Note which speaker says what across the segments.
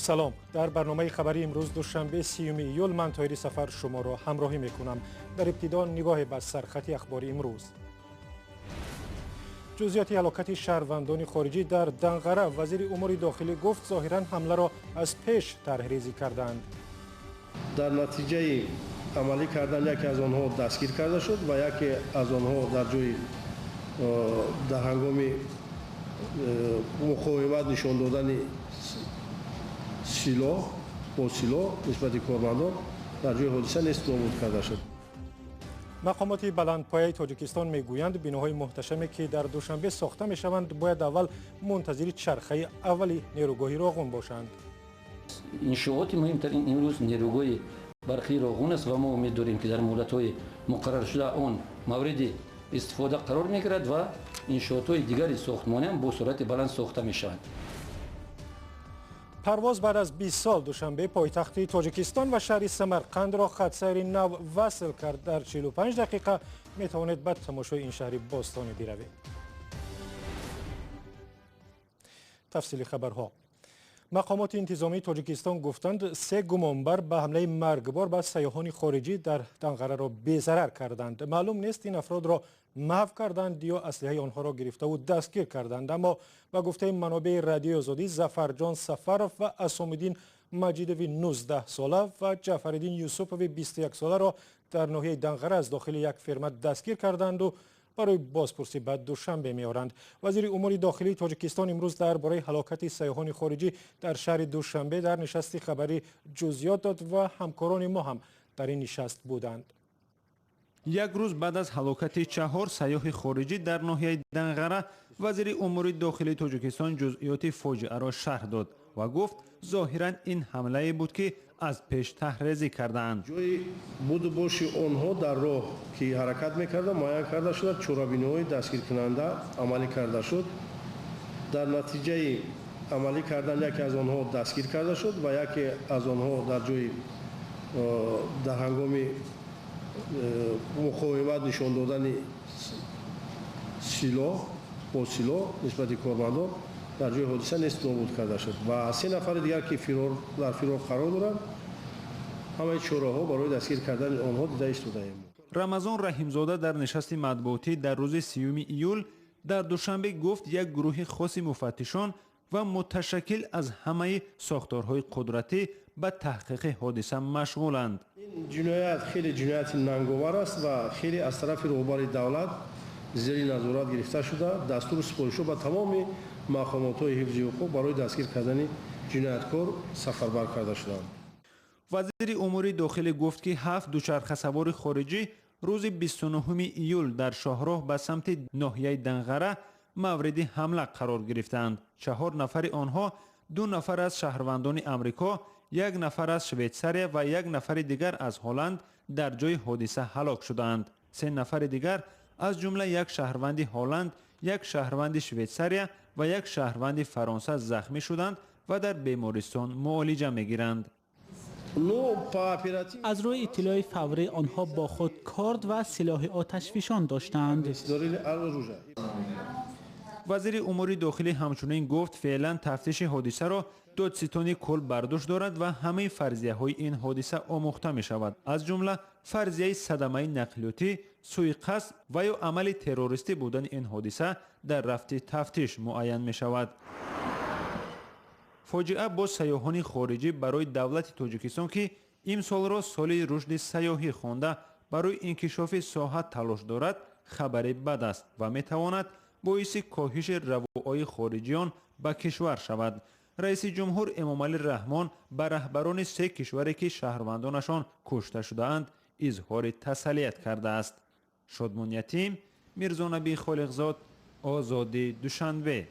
Speaker 1: سلام، در برنامه خبری امروز دوشنبه 30 ایول من طاهری سفر شما را همراهی میکنم. در ابتدا نگاه به سرخط اخباری امروز. جزئیات هلاکت شهروندان خارجی در دنقره، وزیر امور داخلی گفت ظاهرا حمله را از پیش طرحریزی کردند.
Speaker 2: در نتیجه عملی کردن یکی از آنها دستگیر کرده شد و یکی از آنها در جای در هنگام مقاومت نشان دادن سلاح با سلاح نسبت کارمندان در جای حادثه نیست نابود کرده شد.
Speaker 1: مقامات بلندپایه تاجیکستان میگویند بناهای محتشمی که در دوشنبه ساخته میشوند باید اول منتظر چرخه اولی نیروگاه راغون باشند.
Speaker 3: انشاءات مهمترین امروز نیروگاه برقی راغون است و ما امید داریم که در مدت‌های مقرر شده آن مورد استفاده قرار میگیرد و انشاءات‌های دیگری ساختمانی هم با سرعت بلند ساخته میشوند.
Speaker 1: پرواز بعد از 20 سال دوشنبه پایتخت تاجیکستان و شهر سمرقند را خط سیر نو وصل کرد. در 45 دقیقه می توانید به تماشای این شهر باستانی بروید. تفصیل خبرها. مقامات انتظامی تاجیکستان گفتند 3 گمانبر به حمله مرگبار به سیاحان خارجی در دنقره را بی‌ضرر کردند. معلوم نیست این افراد را محو کردند یا اسلحه آنها را گرفته و دستگیر کردند، اما به گفته منابع رادیو آزادی ظفرجان سفرف و اسام‌الدین مجیدوی 19 ساله و جعفرالدین یوسفوی 21 ساله را در ناحیه دنقره از داخل یک فرمه دستگیر کردند و برای بازپرسی به دوشنبه می‌آورند. وزیر امور داخلی تاجیکستان امروز درباره هلاکت سیاحان خارجی در شهر دوشنبه در نشست خبری جزئیات داد و همکاران ما هم در این نشست بودند.
Speaker 4: یک روز بعد از هلاکت 4 سیاح خارجی در ناحیه دنقره، وزیر امور داخلی تاجیکستان جزئیات فاجعه را شرح داد و گفت ظاهرا این حمله بود که از پیش طرحریزی کردند.
Speaker 2: جای بود باش آنها در راه که حرکت میکردند معین کرده شد، چورابین‌های دستگیر کننده عملی کرده شد. در نتیجه عملی کردن یکی از آنها دستگیر کرده شد و یکی از آنها در جای در هنگام مقاومت نشان دادن سلاح با سلاح نسبت کارمندان در جای حادثه نیست نابود کرده شد و 3 نفر دیگر که در فرار قرار دارند همه چاره‌ها برای دستگیر کردن آنها دیده ایم.
Speaker 4: رمضان رحیمزاده در نشست مطبوعاتی در روز 30 ایول در دوشنبه گفت یک گروه خاص مفتشان و متشکل از همه ساختارهای قدرتی به تحقیق حادثه مشغولند.
Speaker 2: این جنایت خیلی جنایت ننگاور است و خیلی از طرف رهبر دولت زیر نظارت گرفته شده. دستور سپارش به تمام مقامات حفظی حقوق برای دستگیر کردن جنایتکار سفربر کرده شدند.
Speaker 4: وزیر امور داخلی گفت که 7 دوچرخه سوار خارجی روز 29 ایول در شاهراه به سمت ناحیه دنقره مورد حمله قرار گرفتند. 4 نفر آنها 2 نفر از شهروندان امریکا، 1 نفر از شویتساریا و 1 نفر دیگر از هلند در جای حادثه هلاک شدند. 3 نفر دیگر از جمله 1 شهروند هلند، 1 شهروند شویتساریا و 1 شهروند فرانسه زخمی شدند و در بیمارستان معالجه می‌گیرند.
Speaker 5: از روی اطلاع فوری آنها با خود کارد و سلاح آتشفشان داشتند.
Speaker 4: وزیر امور داخلی همچنین گفت فعلا تفتیش حادثه را دادستان کل برداشت دارد و همه فرضیه های این حادثه آموخته می شود، از جمله فرضیه صدمه نقلیاتی، سوءقصد و یا عمل تروریستی بودن این حادثه در رفت تفتیش معین می شود. فاجعه با سیاحان خارجی برای دولت تاجیکستان که امسال را سال رشد سیاحی خوانده برای انکشاف ساحه تلاش دارد خبر بد است و می تواند باعث کاهش رواهای خارجیان به کشور شود. رئیس جمهور امامعلی رحمان به رهبران 3 کشوری که شهروندانشان کشته شده‌اند اظهار تسلیت کرده است. شادمان یتیم، میرزا نبی خالقزاد، آزادی دوشنبه.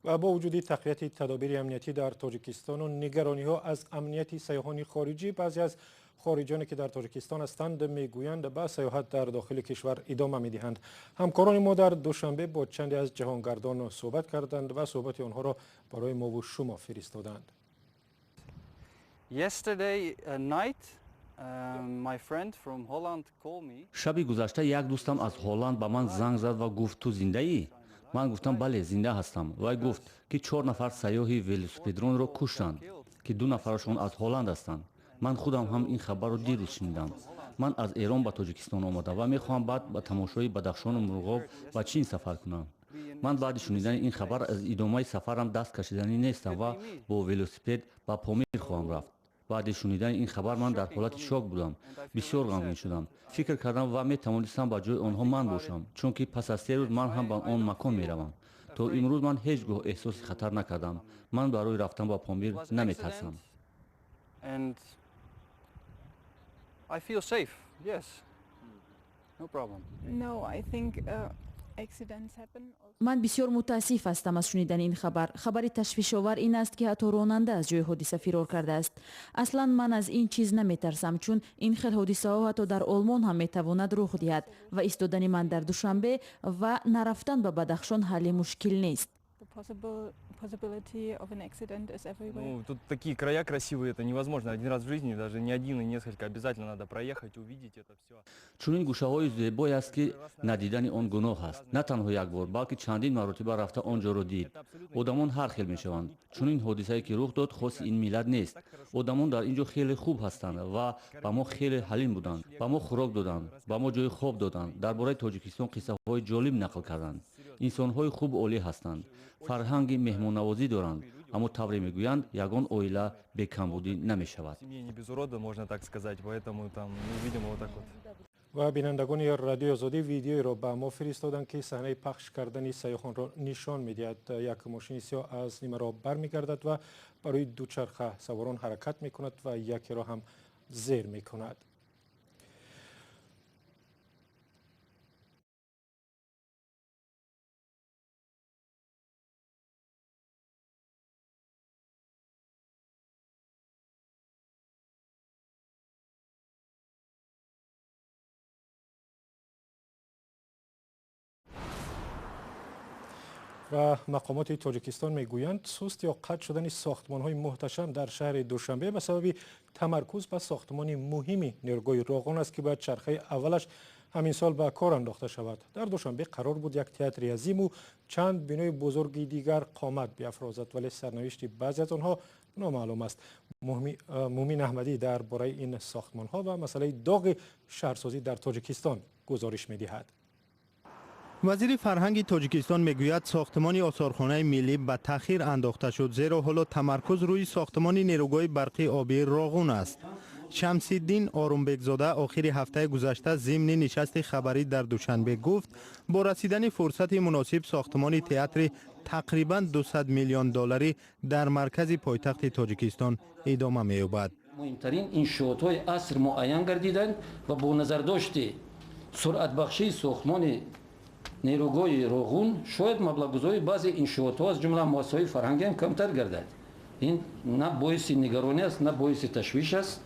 Speaker 1: و با وجود تقویت تدابیر امنیتی در تاجیکستان و نگرانی‌ها از امنیت سیاحان خارجی، بعضی از خارجیانی که در تاجیکستان هستند میگویند به سیاحت در داخل کشور ادامه میدهند. همکاران ما در دوشنبه با چندی از جهانگردان صحبت کردند و صحبت آنها را برای ما و شما فرستادند.
Speaker 6: شبی گذشته یک دوستم از هلند به من زنگ زد و گفت تو زنده ای؟ من گفتم بله زنده هستم. وی گفت که 4 نفر سیاح ولوسپدرون را کشتند که 2 نفرشون از هلند هستند. من خودم هم این خبر را دیروز شنیدم. من از ایران به تاجیکستان آمدم و میخواهم بعد به تماشای بدخشان و مرغاب و چین سفر کنم. من بعد شنیدن این خبر از ادامه سفرم دست کشیدنی نیستم و با ولوسپد به پامیر خواهم رفت. بعد شنیدن این خبر من در حالت شوک بودم. بسیار غمگین شدم. فکر کردم و میتوانستم با جای آنها من باشم، چون که پس از 3 روز من هم به آن مکان میروم. تا امروز من هیچگاه احساس خطر نکردم. من برای رفتن به پامیر نمیترسم.
Speaker 7: And I feel safe. Yes. No problem.
Speaker 8: No, I think accidents happen.
Speaker 9: من بسیار متاسف هستم از شنیدن این خبر تشویش‌آور این است که حتی راننده از جای حادثه فرار کرده است. اصلا من از این چیز نمیترسم، چون این خیل حادثه ها حتی در آلمان هم میتواند رخ دهد و ایستادن من در دوشنبه و نرفتن به بدخشان حل مشکل نیست.
Speaker 8: The possibility of an accident is everywhere.
Speaker 7: Ну, тут такие края красивые, это невозможно. Один раз в жизни, даже не один и несколько, обязательно надо проехать, увидеть это все.
Speaker 6: چون این گوشه‌های زیبایی است که ندیدن آن گناه است. نه تنها یک بار بلکه چندین مرتبه رفته آنجا را دید. آدمان هر خیل میشوند. چون این حادثه‌ای که رخ داد خاص این ملت نیست. آدمان در اینجا خیلی خوب هستند و با ما خیلی حلیم بودند. با ما خوراک دادند، با ما جای خواب دادند. درباره تاجیکستان قصه‌های جالب نقل کردند. انسان‌های خوب و عالی هستند. فرهنگ مهمان‌نوازی دارند. اما طوری میگویند یگان اویلا به کمبودی نمیشود.
Speaker 7: Семья не без урода, можно так сказать, поэтому там, ну, видимо, вот так вот.
Speaker 1: و بینندگان رادیو آزادی ویدیویی را به ما فرستادند که صحنه پخش کردن سیاحان را نشان می‌دهد. یک ماشین سیاه از نیمه راه برمیگردد و برای دوچرخه سواران حرکت می‌کند و یکی را هم زیر می‌کند. و مقامات تاجیکستان میگویند سست یا قطع شدن ساختمان‌های محتشم در شهر دوشنبه به سبب تمرکز به ساختمان مهمی نیروگاه راغون است که باید چرخه اولش همین سال به کار انداخته شود. در دوشنبه قرار بود یک تئاتر عظیم و چند بنای بزرگی دیگر قامت بیافرازد، ولی سرنوشت بعضی از آنها نامعلوم است. مومین احمدی درباره این ساختمان‌ها و مسئله داغ شهرسازی در تاجیکستان گزارش می‌دهد.
Speaker 10: وزیر فرهنگ تاجیکستان میگوید ساختمان آثارخانه ملی به تأخیر انداخته شد، زیرا حالا تمرکز روی ساختمان نیروگاه برقی آبی راغون است. شمس‌الدین آرومبگزاده آخر هفته گذشته ضمن نشست خبری در دوشنبه گفت با رسیدن فرصت مناسب ساختمان تئاتر تقریباً 200 میلیون دلاری در مرکز پایتخت تاجیکستان ادامه می‌یابد.
Speaker 3: مهمترین انشاءات‌های عصر معین گردیدند و با نظر داشته سرعت بخشی ساختمان نیروگاه راغون شاید مبلغ‌گذاری بعضی انشاءات‌ها از جمله مؤسسه‌های فرهنگی هم کمتر گردد. این نه باعث نگرانی است نه باعث تشویش است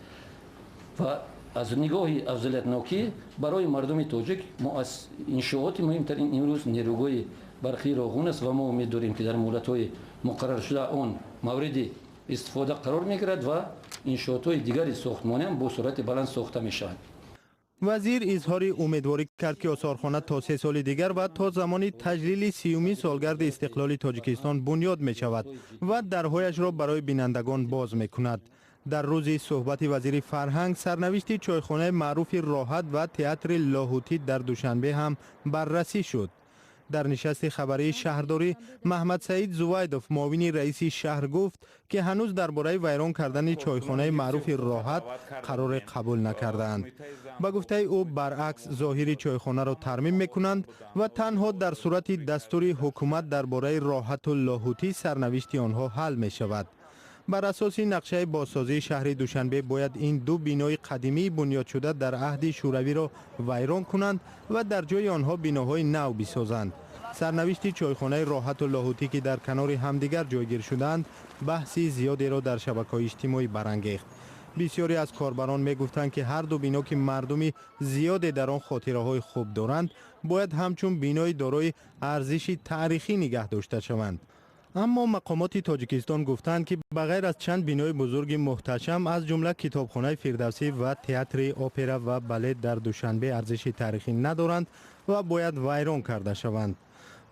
Speaker 3: و از نگاه افضلیت‌ناکی برای مردم تاجیک انشاءات مهمترین امروز نیروگاه برقی راغون است و ما امید داریم که در مهلت‌های مقرر شده آن مورد استفاده قرار می‌گیرد و انشاءات‌های دیگری ساختمانی هم با سرعت بلند ساخته می‌شوند.
Speaker 10: وزیر اظهار امیدواری کرد که آثارخانه تا 3 سال دیگر و تا زمان تجلیل 30 سالگرد استقلال تاجیکستان بنیاد می شود و درهایش را برای بینندگان باز می کند. در روز صحبت وزیر فرهنگ سرنوشت چایخانه معروف راحت و تئاتر لاهوتی در دوشنبه هم بررسی شد. در نشست خبری شهرداری محمد سعید زویدوف معاون رئیس شهر گفت که هنوز درباره ویران کردن چایخانه معروف راحت قرار قبول نکردند. با گفته او برعکس ظاهر چایخانه را ترمیم میکنند و تنها در صورت دستور حکومت درباره راحت و لاهوتی سرنوشت آنها حل می شود. بر اساس نقشه بازسازی شهر دوشنبه باید این 2 بینای قدیمی بنیاد شده در عهد شوروی را ویران کنند و در جای آنها بناهای نو بسازند. سرنوشت چایخانه راحت و لاهوتی که در کنار همدیگر جایگیر شدند بحثی زیادی را در شبکه‌های اجتماعی برانگیخت. بسیاری از کاربران میگفتند که هر 2 بنا که مردمی زیادی در آن خاطره‌های خوب دارند باید همچون بینای دارای ارزش تاریخی نگه داشته شوند. اما مقامات تاجیکستان گفتند که بغیر از چند بنای بزرگ محتشم از جمله کتابخانه فردوسی و تئاتر اپرا و بالت در دوشنبه ارزش تاریخی ندارند و باید ویران کرده شوند.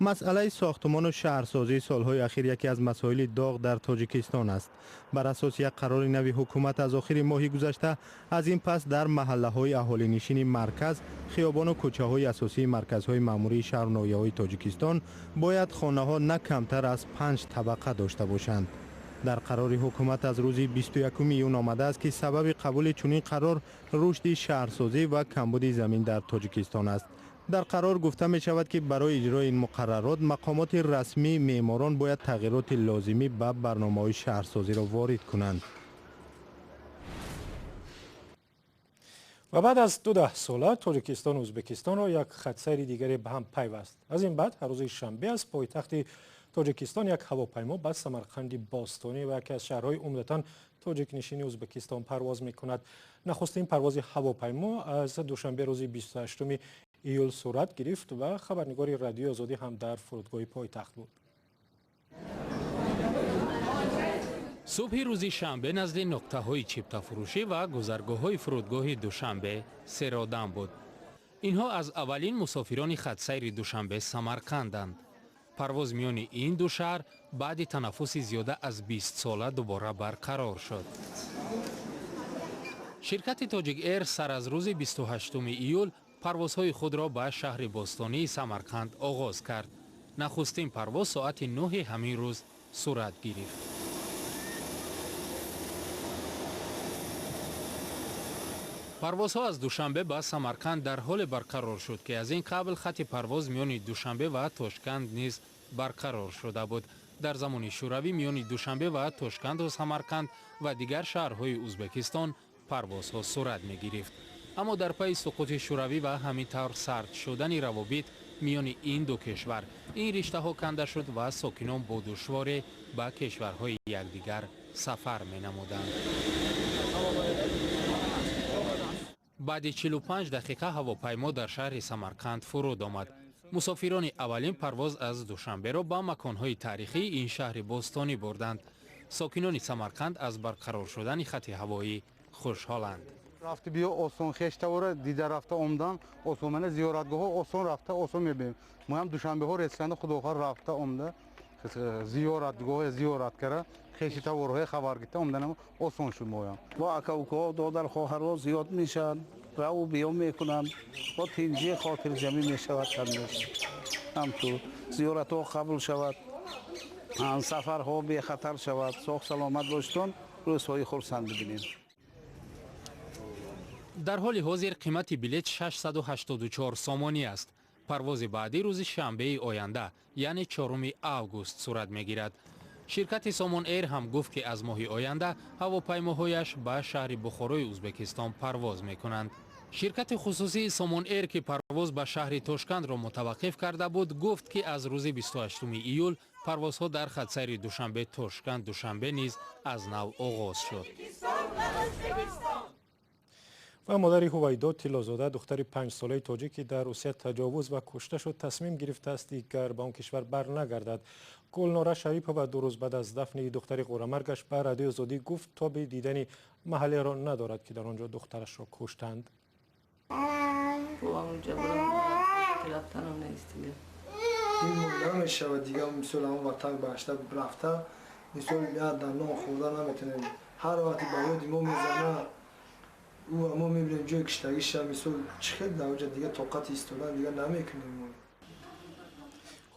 Speaker 10: مسئله ساختمان و شهرسازی سالهای اخیر یکی از مسائل داغ در تاجیکستان است. بر اساس یک قرار نوی حکومت از آخر ماه گذشته از این پس در محله‌های اهالی نشین مرکز، خیابان و کوچه‌های اساسی مرکزهای مأموری شهر و ناحیه‌های تاجیکستان باید خانه‌ها نه کمتر از 5 طبقه داشته باشند. در قرار حکومت از روز 21 میون آمده است که سبب قبول چنین قرار رشد شهرسازی و کمبود زمین در تاجیکستان است. در قرار گفته می شود که برای اجرای این مقررات مقامات رسمی معماران باید تغییرات لازمی به برنامه‌های شهرسازی را وارد کنند.
Speaker 1: و بعد از 12 ساله تاجیکستان و ازبکستان را یک خطسیر دیگری به هم پیوست. از این بعد هر روز شنبه از پایتخت تاجیکستان یک هواپیما به سمرقند باستانی و یکی از شهرهای عمدتاً تاجیک نشین ازبکستان پرواز می کند. نخستین پرواز هواپیما از دوشنبه روز 28 ایول صورت گرفت و خبرنگار رادیو آزادی هم در فرودگاه پایتخت بود.
Speaker 11: صبح روز شنبه نزد نقطه‌های چیپتا فروشی و گذرگاه‌های فرودگاه دوشنبه سر آدم بود. اینها از اولین مسافران خطسیر دوشنبه سمرقندند. پرواز میان این دو شهر بعد تنفس زیاده از 20 ساله دوباره برقرار شد. شرکت تاجیک ایر سر از روز 28 ایول پروازهای خود را به شهر باستانی سمرقند آغاز کرد. نخستین پرواز ساعت 9 همین روز صورت گرفت. پروازها از دوشنبه به سمرقند در حال برقرار شد که از این قبل خط پرواز میان دوشنبه و تاشکند نیز برقرار شده بود. در زمان شوروی میان دوشنبه و تاشکند و سمرقند و دیگر شهرهای ازبکستان پروازها صورت می گرفت. اما در پی سقوط شوروی و همینطور سرد شدن روابط میان این دو کشور این رشته ها کنده شد و ساکنان با دشواری به کشورهای یکدیگر سفر می نمودند. بعد 45 دقیقه هواپیما در شهر سمرقند فرود آمد. مسافران اولین پرواز از دوشنبه را به مکانهای تاریخی این شهر باستانی بردند. ساکنان سمرقند از برقرار شدن خط هوایی خوشحالند.
Speaker 12: رفته بیا آسان خشته و دیده رفته عمدان آسان من زیارتگاه ها آسان رفته آسان میبینیم. ما هم دوشنبه ها رسیدند خداخواه رفته عمده زیارتگاه زیارت کرده خشته ورهای خبر گرفته عمدن آسان شد. ما هم
Speaker 13: با اکاوکا دادر خواهرها زیاد میشن رو بیا میکنن با تنجی خاطر جمعی میشود کردنش همطور زیارت ها قبول شود سفرها بی خطر شود ساخت سلامت باشتن روزهای خرسند ببینیم.
Speaker 11: در حال حاضر قیمت بلیط 684 سامانی است. پرواز بعدی روز شنبه آینده یعنی 4 آگوست صورت میگیرد. شرکت سامان ایر هم گفت که از ماه آینده هواپیماهایش به شهر بخارای ازبکستان پرواز میکنند. شرکت خصوصی سامان ایر که پرواز به شهر تاشکند را متوقف کرده بود گفت که از روز 28 ایول پروازها در خطسیر دوشنبه تاشکند دوشنبه نیز از نو آغاز شد.
Speaker 1: و مادر هویدا تیلازاده دختر 5 ساله تاجیکی در روسیه تجاوز و کشته شد تصمیم گرفته است دیگر به آن کشور برنگردد. گلناره شریفه و 2 روز بعد از دفن دختر قورمرگش به رادیو آزادی گفت تا به دیدن محله را ندارد که در آنجا دخترش را کشتند.
Speaker 14: نمیشود دیگه مثل همون وقتا باشته رفته مثل یاد در نام خورده نمیتونه هر وقتی به یاد ما میزنه او ما میبینیم جای کشتگیش مثل چخیل در اونجا دیگه طاقت ایستادن دیگه نمیکنیم.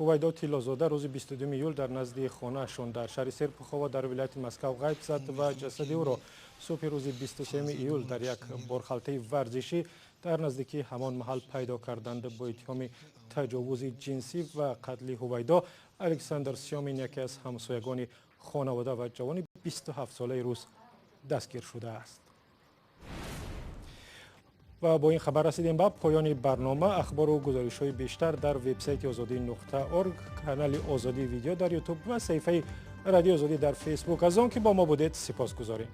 Speaker 1: هویدا تیلازاده روز 22 ایول در نزد خانه‌شان در شهر سرپخوا در ولایت مسکو غیب زد و جسد او را صبح روز 23 ایول در یک بارخلطه ورزشی در نزدیکی همان محل پیدا کردند. با اتهام تجاوز جنسی و قتل هویدا الکساندر سیامین یکی از همسایگان خانواده و جوان 27 ساله روس دستگیر شده است. و با این خبر رسیدیم به پایان برنامه. اخبار و گزارش‌های بیشتر در وبسایت azadi.org، کانال آزادی ویدیو در یوتیوب و صفحه رادیو آزادی در فیسبوک. از آن که با ما بودید سپاسگزاریم.